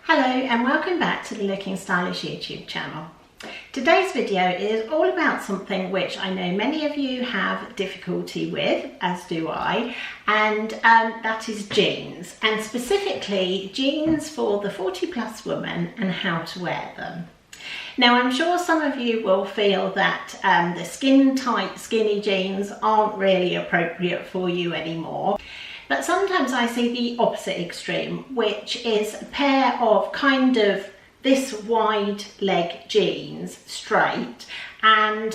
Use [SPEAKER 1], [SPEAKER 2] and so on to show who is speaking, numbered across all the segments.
[SPEAKER 1] Hello and welcome back to the Looking Stylish YouTube channel. Today's video is all about something which I know many of you have difficulty with, as do I, and that is jeans, and specifically jeans for the 40+ woman and how to wear them. Now, I'm sure some of you will feel that the skin tight skinny jeans aren't really appropriate for you anymore. But sometimes I see the opposite extreme, which is a pair of kind of this wide leg jeans, straight, and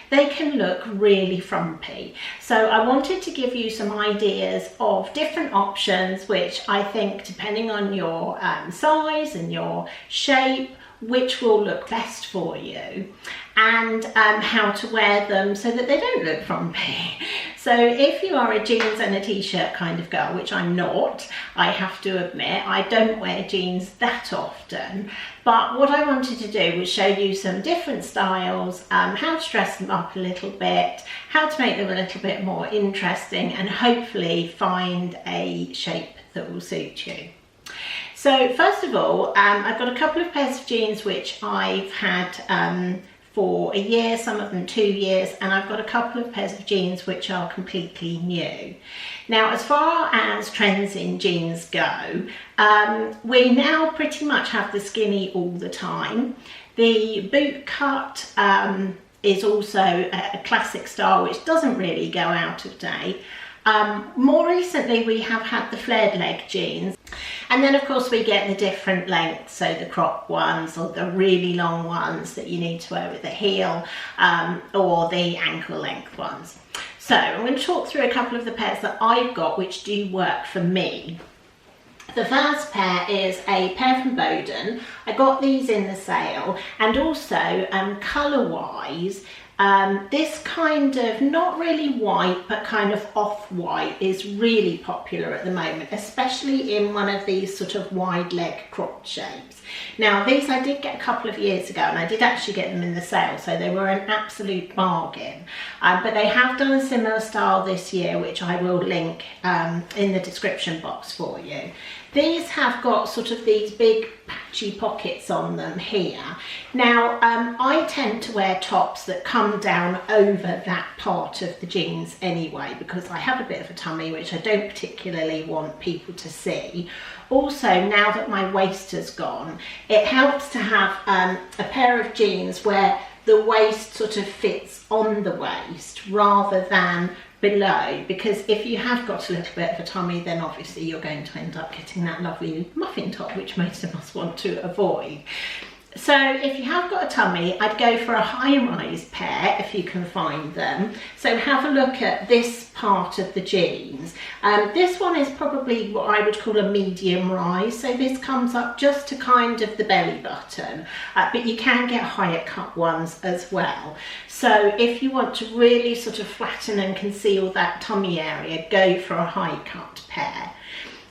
[SPEAKER 1] they can look really frumpy. So I wanted to give you some ideas of different options, which I think, depending on your size and your shape, which will look best for you, and how to wear them so that they don't look frumpy. So if you are a jeans and a t-shirt kind of girl, which I'm not, I have to admit, I don't wear jeans that often, but what I wanted to do was show you some different styles, how to dress them up a little bit, how to make them a little bit more interesting, and hopefully find a shape that will suit you. So first of all, I've got a couple of pairs of jeans which I've had for a year, some of them 2 years, and I've got a couple of pairs of jeans which are completely new. Now, as far as trends in jeans go, we now pretty much have the skinny all the time. The boot cut is also a classic style which doesn't really go out of date. More recently we have had the flared leg jeans, and then of course we get the different lengths, so the crop ones or the really long ones that you need to wear with a heel, or the ankle length ones. So I'm going to talk through a couple of the pairs that I've got which do work for me. The first pair is a pair from Boden. I got these in the sale, and also colour wise, this kind of not really white but kind of off-white is really popular at the moment, especially in one of these sort of wide leg cropped shapes. Now these I did get a couple of years ago, and I did actually get them in the sale, so they were an absolute bargain, but they have done a similar style this year which I will link in the description box for you. These have got sort of these big patchy pockets on them here. Now, I tend to wear tops that come down over that part of the jeans anyway, because I have a bit of a tummy which I don't particularly want people to see. Also, now that my waist has gone, it helps to have a pair of jeans where the waist sort of fits on the waist rather than below, because if you have got a little bit of a tummy, then obviously you're going to end up getting that lovely muffin top which most of us want to avoid. So if you have got a tummy, I'd go for a high-rise pair if you can find them. So have a look at this part of the jeans. This one is probably what I would call a medium rise, so this comes up just to kind of the belly button, but you can get higher cut ones as well. So if you want to really sort of flatten and conceal that tummy area, go for a high cut pair.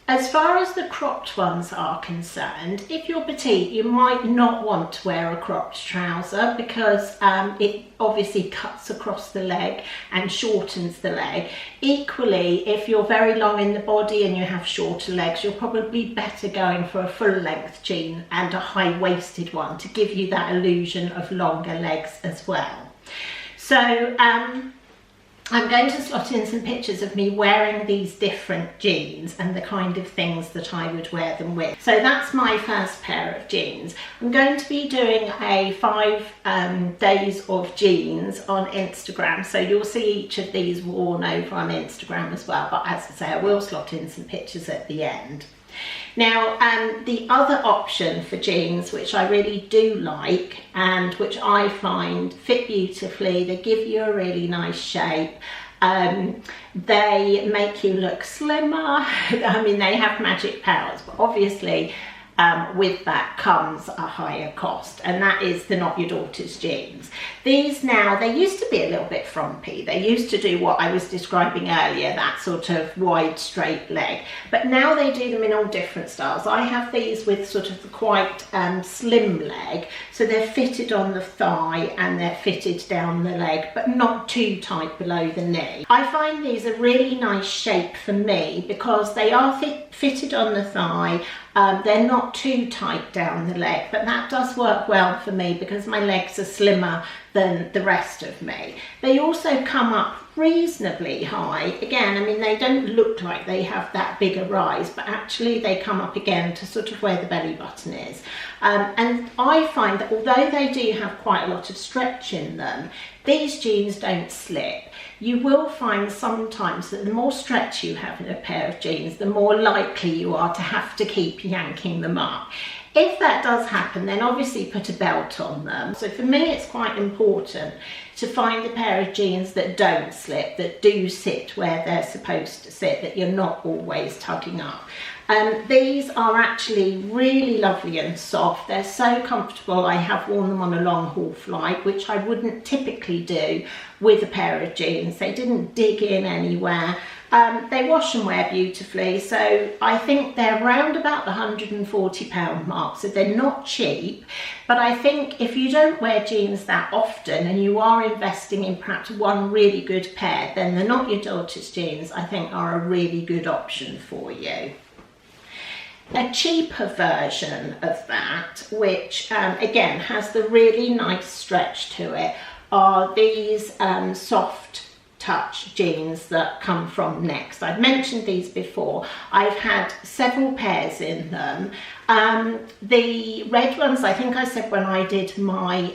[SPEAKER 1] As far as the cropped ones are concerned, if you're petite, you might not want to wear a cropped trouser because it obviously cuts across the leg and shortens the leg. Equally, if you're very long in the body and you have shorter legs, you're probably better going for a full length jean and a high-waisted one to give you that illusion of longer legs as well. So, I'm going to slot in some pictures of me wearing these different jeans and the kind of things that I would wear them with. So that's my first pair of jeans. I'm going to be doing a 5 days of jeans on Instagram, so you'll see each of these worn over on Instagram as well, but as I say, I will slot in some pictures at the end. Now, the other option for jeans, which I really do like and which I find fit beautifully, they give you a really nice shape, they make you look slimmer. I mean, they have magic powers, but obviously with that comes a higher cost, and that is the Not Your Daughter's jeans. These now, they used to be a little bit frumpy. They used to do what I was describing earlier, that sort of wide straight leg, but now they do them in all different styles. I have these with sort of the quite slim leg, so they're fitted on the thigh and they're fitted down the leg, but not too tight below the knee. I find these a really nice shape for me because they are fitted on the thigh. They're not not too tight down the leg, but that does work well for me because my legs are slimmer than the rest of me. They also come up reasonably high. Again, I mean, they don't look like they have that big a rise, but actually they come up again to sort of where the belly button is. And I find that although they do have quite a lot of stretch in them, these jeans don't slip. You will find sometimes that the more stretch you have in a pair of jeans, the more likely you are to have to keep yanking them up. If that does happen, then obviously put a belt on them. So for me, it's quite important to find a pair of jeans that don't slip, that do sit where they're supposed to sit, that you're not always tugging up. These are actually really lovely and soft. They're so comfortable. I have worn them on a long haul flight, which I wouldn't typically do with a pair of jeans. They didn't dig in anywhere. They wash and wear beautifully, so I think they're around about the £140 mark, so they're not cheap. But I think if you don't wear jeans that often and you are investing in perhaps one really good pair, then the Not Your Daughter's jeans, I think, are a really good option for you. A cheaper version of that, which again has the really nice stretch to it, are these soft touch jeans that come from Next. I've mentioned these before. I've had several pairs in them. The red ones, I think I said when I did my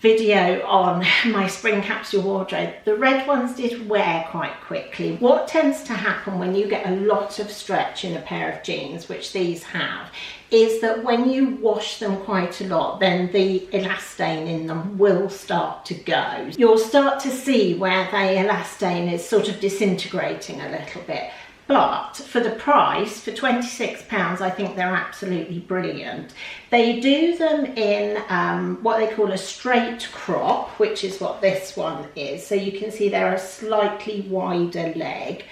[SPEAKER 1] video on my spring capsule wardrobe, the red ones did wear quite quickly. What tends to happen when you get a lot of stretch in a pair of jeans, which these have, is that when you wash them quite a lot, then the elastane in them will start to go. You'll start to see where the elastane is sort of disintegrating a little bit. But for the price, for £26, I think they're absolutely brilliant. They do them in what they call a straight crop, which is what this one is. So you can see they're a slightly wider leg.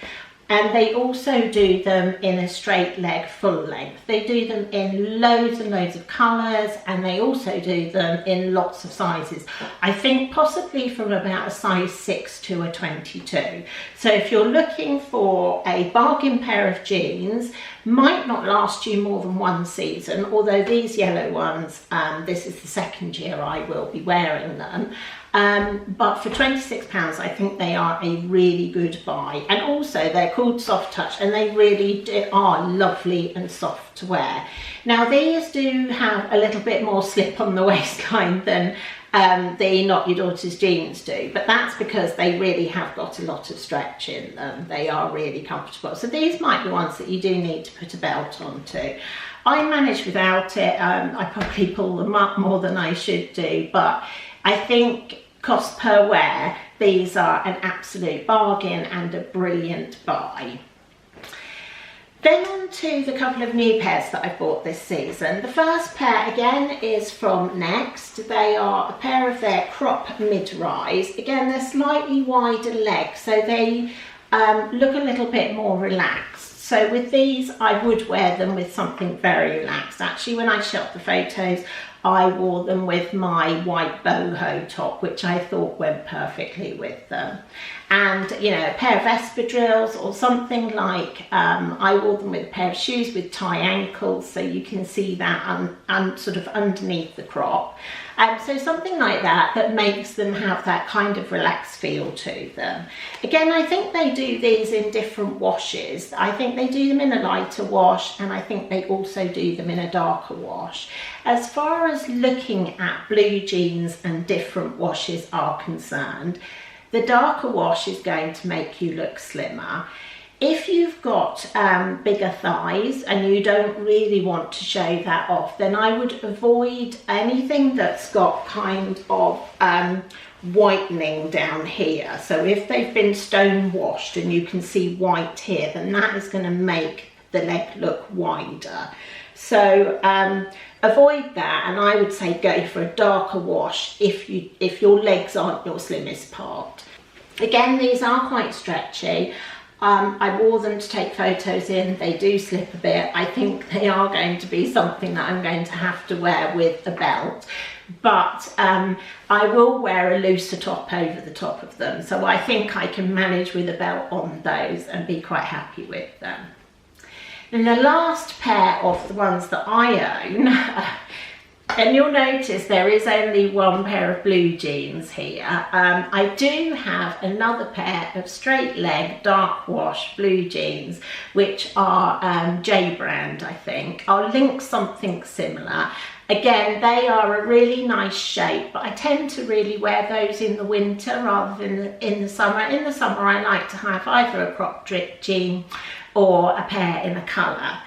[SPEAKER 1] And they also do them in a straight leg full length. They do them in loads and loads of colours, and they also do them in lots of sizes. I think possibly from about a size 6 to a 22. So if you're looking for a bargain pair of jeans, might not last you more than one season, although these yellow ones, this is the second year I will be wearing them. But for £26, I think they are a really good buy. And also they're called Soft Touch, and they really are lovely and soft to wear. Now these do have a little bit more slip on the waistline than the Not Your Daughter's jeans do, but that's because they really have got a lot of stretch in them. They are really comfortable. So these might be ones that you do need to put a belt onto. I manage without it. I probably pull them up more than I should do, but I think cost per wear, these are an absolute bargain and a brilliant buy. Then on to the couple of new pairs that I bought this season. The first pair again is from Next. They are a pair of their crop mid-rise. Again, they're slightly wider legs, so they look a little bit more relaxed. So with these, I would wear them with something very relaxed. Actually, when I shot the photos, I wore them with my white boho top, which I thought went perfectly with them. And, you know, a pair of espadrilles or something like, I wore them with a pair of shoes with tie ankles, so you can see that sort of underneath the crop. So something like that, that makes them have that kind of relaxed feel to them. Again, I think they do these in different washes. I think they do them in a lighter wash, and I think they also do them in a darker wash. As far as looking at blue jeans and different washes are concerned, the darker wash is going to make you look slimmer. If you've got bigger thighs and you don't really want to show that off, then I would avoid anything that's got kind of whitening down here. So if they've been stone washed and you can see white here, then that is going to make the leg look wider. So avoid that, and I would say go for a darker wash if your legs aren't your slimmest part. Again, these are quite stretchy. I wore them to take photos in. They do slip a bit. I think they are going to be something that I'm going to have to wear with a belt, but I will wear a looser top over the top of them, so I think I can manage with a belt on those and be quite happy with them. And the last pair of the ones that I own, and you'll notice there is only one pair of blue jeans here. I do have another pair of straight leg dark wash blue jeans, which are J brand, I think. I'll link something similar. Again, they are a really nice shape, but I tend to really wear those in the winter rather than in the summer. In the summer, I like to have either a crop drip jean or a pair in a colour.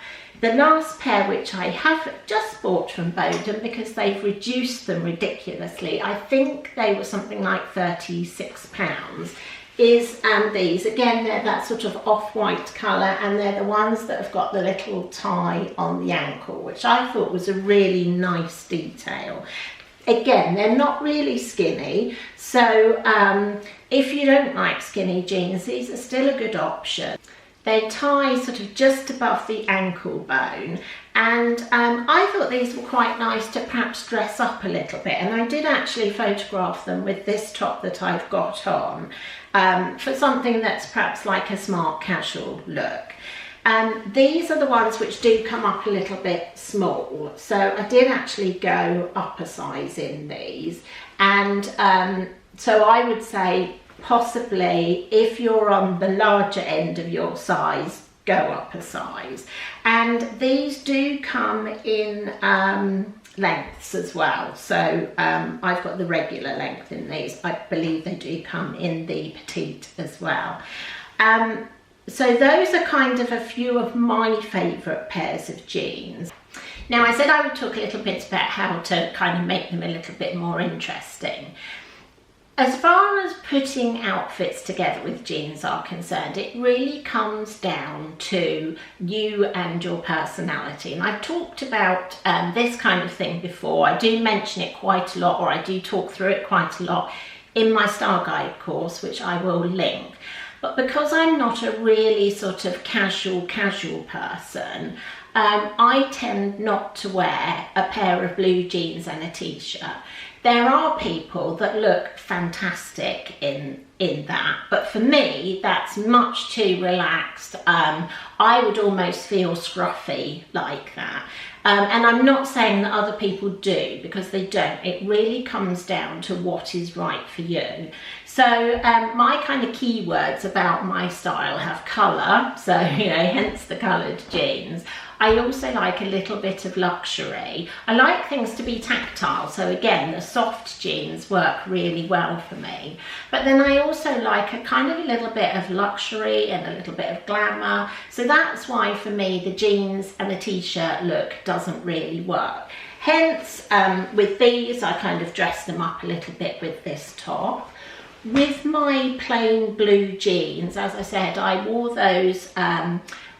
[SPEAKER 1] The last pair, which I have just bought from Boden because they've reduced them ridiculously, I think they were something like £36, is these. Again, they're that sort of off-white colour, and they're the ones that have got the little tie on the ankle, which I thought was a really nice detail. Again, they're not really skinny, so if you don't like skinny jeans, these are still a good option. They tie sort of just above the ankle bone, and I thought these were quite nice to perhaps dress up a little bit, and I did actually photograph them with this top that I've got on for something that's perhaps like a smart casual look. These are the ones which do come up a little bit small, so I did actually go up a size in these, and so I would say possibly if you're on the larger end of your size, go up a size. And these do come in lengths as well, so I've got the regular length in these. I believe they do come in the petite as well. So those are kind of a few of my favourite pairs of jeans. Now, I said I would talk a little bit about how to kind of make them a little bit more interesting. As far as putting outfits together with jeans are concerned, it really comes down to you and your personality. And I've talked about this kind of thing before. I do mention it quite a lot, or I do talk through it quite a lot in my style guide course, which I will link. But because I'm not a really sort of casual person, I tend not to wear a pair of blue jeans and a t-shirt. There are people that look fantastic in that, but for me, that's much too relaxed. I would almost feel scruffy like that. And I'm not saying that other people do, because they don't. It really comes down to what is right for you. So my kind of keywords about my style have colour, so hence the coloured jeans. I also like a little bit of luxury. I like things to be tactile, so again, the soft jeans work really well for me. But then I also like a kind of a little bit of luxury and a little bit of glamour. So that's why for me, the jeans and the t-shirt look doesn't really work. Hence, with these, I kind of dress them up a little bit with this top. With my plain blue jeans, as I said, I wore those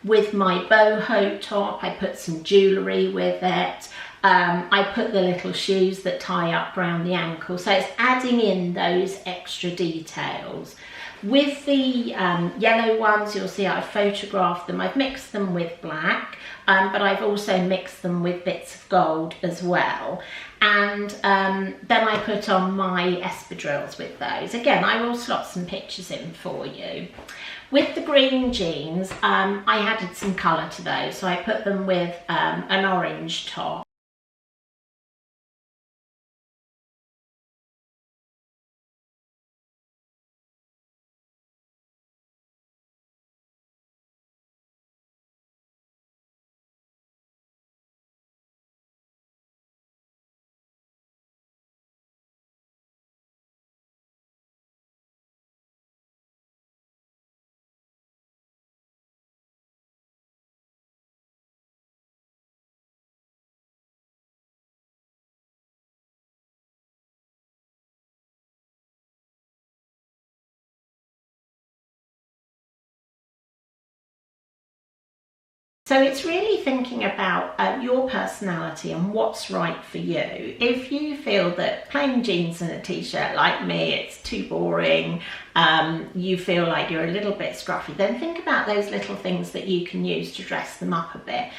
[SPEAKER 1] with my boho top. I put some jewellery with it. I put the little shoes that tie up around the ankle. So it's adding in those extra details. With the yellow ones, you'll see I've photographed them. I've mixed them with black, but I've also mixed them with bits of gold as well. And then I put on my espadrilles with those. Again, I will slot some pictures in for you. With the green jeans, I added some colour to those, so I put them with an orange top. So it's really thinking about your personality and what's right for you. If you feel that plain jeans and a t-shirt, like me, it's too boring, you feel like you're a little bit scruffy, then think about those little things that you can use to dress them up a bit.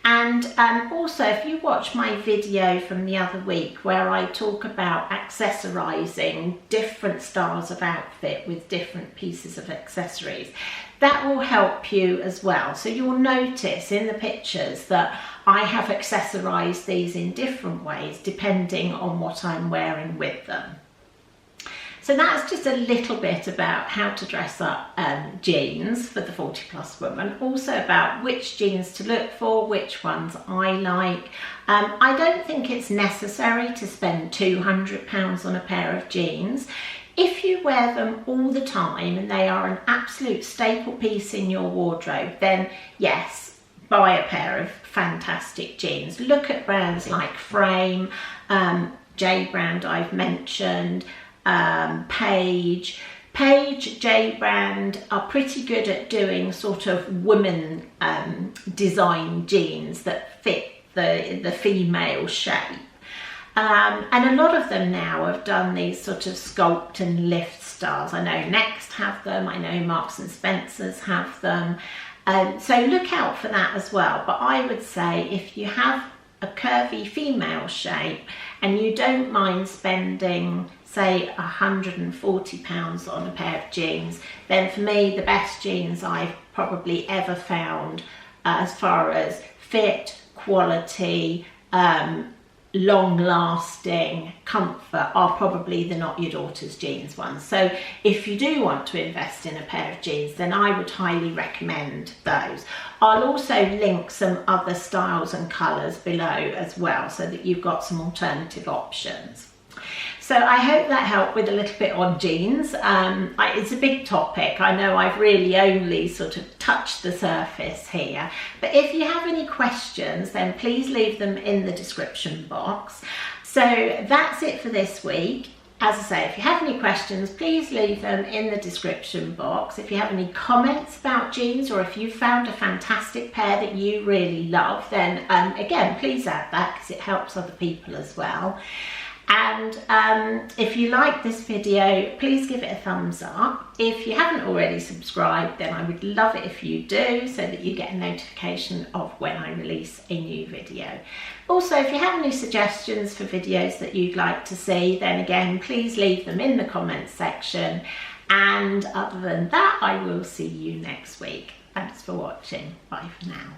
[SPEAKER 1] And also, if you watch my video from the other week where I talk about accessorizing different styles of outfit with different pieces of accessories, that will help you as well. So you'll notice in the pictures that I have accessorized these in different ways depending on what I'm wearing with them. So that's just a little bit about how to dress up jeans for the 40 plus woman, also about which jeans to look for, which ones I like. I don't think it's necessary to spend £200 on a pair of jeans. If you wear them all the time and they are an absolute staple piece in your wardrobe, then yes, buy a pair of fantastic jeans. Look at brands like Frame, J Brand I've mentioned, Paige, J Brand are pretty good at doing sort of women design jeans that fit the female shape. And a lot of them now have done these sort of sculpt and lift styles. I know Next have them, I know Marks and Spencer's have them. So look out for that as well. But I would say if you have a curvy female shape and you don't mind spending, say, £140 on a pair of jeans, then for me the best jeans I've probably ever found as far as fit, quality, long-lasting comfort are probably the Not Your Daughter's Jeans ones. So if you do want to invest in a pair of jeans, then I would highly recommend those. I'll also link some other styles and colours below as well, so that you've got some alternative options. So I hope that helped with a little bit on jeans. It's a big topic. I know I've really only sort of touched the surface here, but if you have any questions, then please leave them in the description box. So that's it for this week. As I say, if you have any questions, please leave them in the description box. If you have any comments about jeans, or if you found a fantastic pair that you really love, then again, please add that, because it helps other people as well. And if you like this video, please give it a thumbs up. If you haven't already subscribed, then I would love it if you do, so that you get a notification of when I release a new video. Also, if you have any suggestions for videos that you'd like to see, then again, please leave them in the comments section. And other than that, I will see you next week. Thanks for watching. Bye for now.